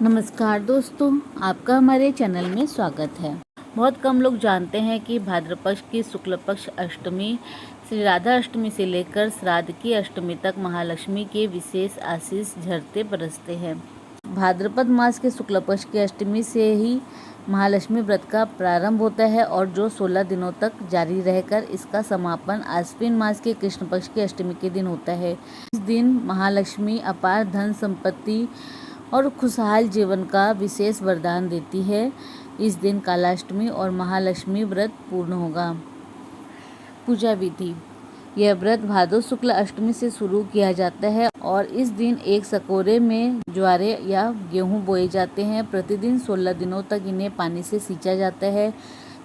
नमस्कार दोस्तों, आपका हमारे चैनल में स्वागत है। बहुत कम लोग जानते हैं कि भाद्रपद की शुक्ल पक्ष अष्टमी श्री राधा अष्टमी से लेकर श्राद्ध की अष्टमी तक महालक्ष्मी के विशेष आशीष झरते बरसते हैं। भाद्रपद मास के शुक्ल पक्ष की अष्टमी से ही महालक्ष्मी व्रत का प्रारंभ होता है और जो 16 दिनों तक जारी रहकर इसका समापन आश्विन मास के कृष्ण पक्ष की अष्टमी के दिन होता है। इस दिन महालक्ष्मी अपार धन संपत्ति और खुशहाल जीवन का विशेष वरदान देती है। इस दिन कालाष्टमी और महालक्ष्मी व्रत पूर्ण होगा। पूजा विधि। यह व्रत भादो शुक्ल अष्टमी से शुरू किया जाता है और इस दिन एक सकोरे में ज्वारे या गेहूं बोए जाते हैं। प्रतिदिन 16 दिनों तक इन्हें पानी से सींचा जाता है।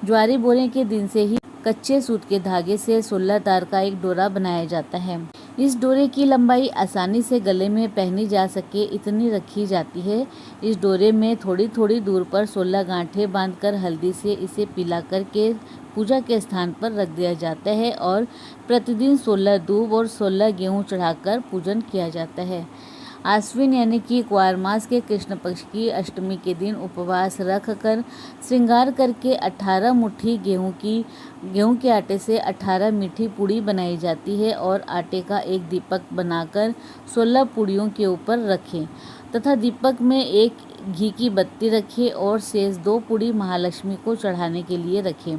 ज्वारे बोने के दिन से ही कच्चे सूत के धागे से 16 तार का एक डोरा बनाया जाता है। इस डोरे की लंबाई आसानी से गले में पहनी जा सके इतनी रखी जाती है। इस डोरे में थोड़ी थोड़ी दूर पर 16 गांठें बांधकर हल्दी से इसे पिला करके पूजा के स्थान पर रख दिया जाता है और प्रतिदिन 16 दूब और 16 गेहूं चढ़ाकर पूजन किया जाता है। आश्विन यानी कि क्वार मास के कृष्ण पक्ष की अष्टमी के दिन उपवास रख कर श्रृंगार करके 18 मुट्ठी गेहूं के आटे से 18 मीठी पूड़ी बनाई जाती है और आटे का एक दीपक बनाकर 16 पूड़ियों के ऊपर रखें तथा दीपक में एक घी की बत्ती रखें और शेष 2 पूड़ी महालक्ष्मी को चढ़ाने के लिए रखें।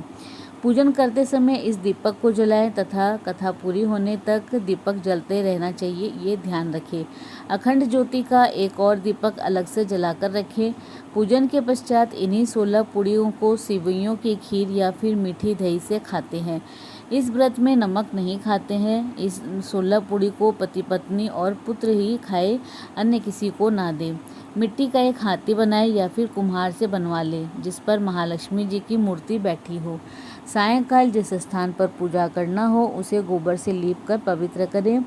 पूजन करते समय इस दीपक को जलाएं तथा कथा पूरी होने तक दीपक जलते रहना चाहिए, ये ध्यान रखें। अखंड ज्योति का एक और दीपक अलग से जलाकर रखें। पूजन के पश्चात इन्हीं 16 पूड़ियों को सिवैयों की खीर या फिर मीठी दही से खाते हैं। इस व्रत में नमक नहीं खाते हैं। इस 16 पूड़ी को पति पत्नी और पुत्र ही खाए, अन्य किसी को ना दें। मिट्टी का एक हाथी बनाए या फिर कुम्हार से बनवा ले जिस पर महालक्ष्मी जी की मूर्ति बैठी हो। सायंकाल जिस स्थान पर पूजा करना हो उसे गोबर से लीप कर पवित्र करें।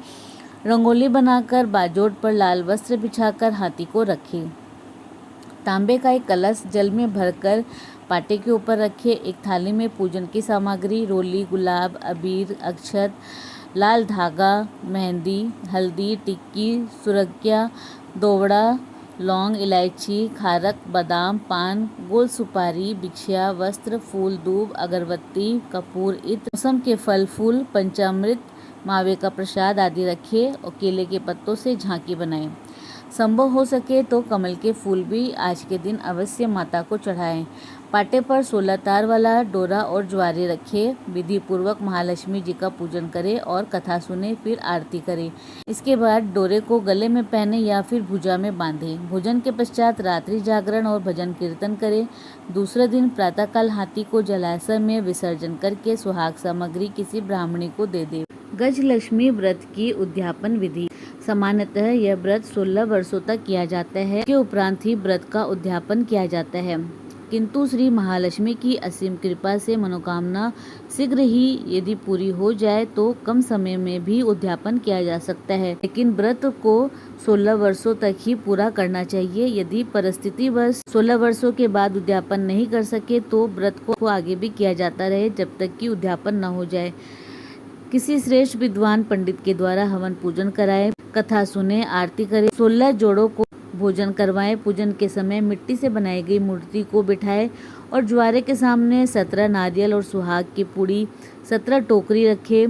रंगोली बनाकर बाजोट पर लाल वस्त्र बिछाकर हाथी को रखें। तांबे का एक कलश जल में भरकर पाटे के ऊपर रखें। एक थाली में पूजन की सामग्री रोली, गुलाब, अबीर, अक्षत, लाल धागा, मेहंदी, हल्दी, टिक्की, सुरकिया, दोवड़ा, लौंग, इलायची, खारक, बादाम, पान, गोल सुपारी, बिछिया, वस्त्र, फूल, दूब, अगरबत्ती, कपूर, इत्र, मौसम के फल फूल, पंचामृत, मावे का प्रसाद आदि रखे और केले के पत्तों से झांकी बनाएं। संभव हो सके तो कमल के फूल भी आज के दिन अवश्य माता को चढ़ाएं। पाटे पर 16 तार वाला डोरा और ज्वारे रखें। विधि पूर्वक महालक्ष्मी जी का पूजन करें और कथा सुने, फिर आरती करें। इसके बाद डोरे को गले में पहने या फिर भुजा में बांधें। भोजन के पश्चात रात्रि जागरण और भजन कीर्तन करें। दूसरे दिन प्रातःकाल हाथी को जलाशय में विसर्जन करके सुहाग सामग्री किसी ब्राह्मणी को दे दे। गजलक्ष्मी व्रत की उद्यापन विधि। सामान्यतः यह व्रत 16 वर्षों तक किया जाता है के उपरांत ही व्रत का उद्यापन किया जाता है, किंतु श्री महालक्ष्मी की असीम कृपा से मनोकामना शीघ्र ही यदि पूरी हो जाए तो कम समय में भी उद्यापन किया जा सकता है, लेकिन व्रत को 16 वर्षों तक ही पूरा करना चाहिए। यदि परिस्थितिवश 16 वर्षों के बाद उद्यापन नहीं कर सके तो व्रत को आगे भी किया जाता रहे जब तक कि उद्यापन न हो जाए। किसी श्रेष्ठ विद्वान पंडित के द्वारा हवन पूजन कराए, कथा सुने, आरती करे, 16 जोड़ों को भोजन करवाएं। पूजन के समय मिट्टी से बनाई गई मूर्ति को बिठाए और ज्वारे के सामने 17 नारियल और सुहाग की पुड़ी 17 टोकरी रखे।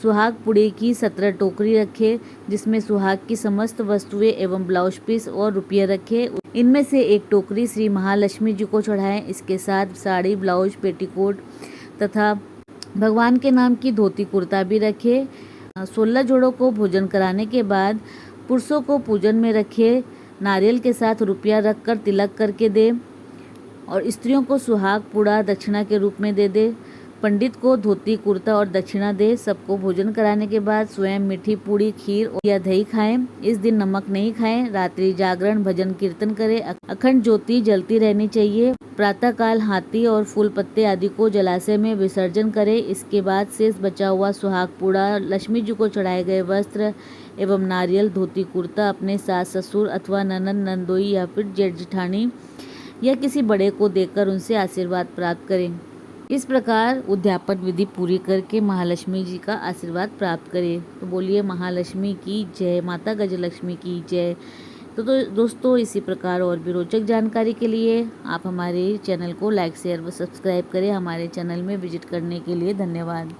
सुहाग पुड़ी की 17 टोकरी रखे जिसमें सुहाग की समस्त वस्तुएं एवं ब्लाउज पीस और रुपये रखे। इनमें से एक टोकरी श्री महालक्ष्मी जी को चढ़ाएं। इसके साथ साड़ी, ब्लाउज, पेटीकोट तथा भगवान के नाम की धोती कुर्ता भी रखे। 16 जोड़ों को भोजन कराने के बाद पुरुषों को पूजन में रखे, नारियल के साथ रुपया रखकर तिलक करके दे और स्त्रियों को सुहाग पुड़ा दक्षिणा के रूप में दे दे। पंडित को धोती कुर्ता और दक्षिणा दे। सबको भोजन कराने के बाद स्वयं मीठी पूड़ी, खीर या दही खाएं। इस दिन नमक नहीं खाएं। रात्रि जागरण, भजन कीर्तन करें। अखंड ज्योति जलती रहनी चाहिए। प्रातःकाल हाथी और फूल पत्ते आदि को जलाशय में विसर्जन करें। इसके बाद शेष बचा हुआ सुहाग पुड़ा, लक्ष्मी जी को चढ़ाए गए वस्त्र एवं नारियल, धोती कुर्ता अपने सास ससुर अथवा ननद, नंदोई या फिर जेठ जेठानी या किसी बड़े को देकर उनसे आशीर्वाद प्राप्त करें। इस प्रकार उद्यापन विधि पूरी करके महालक्ष्मी जी का आशीर्वाद प्राप्त करें। तो बोलिए महालक्ष्मी की जय, माता गजलक्ष्मी की जय। तो दोस्तों इसी प्रकार और भी रोचक जानकारी के लिए आप हमारे चैनल को लाइक शेयर व सब्सक्राइब करें। हमारे चैनल में विजिट करने के लिए धन्यवाद।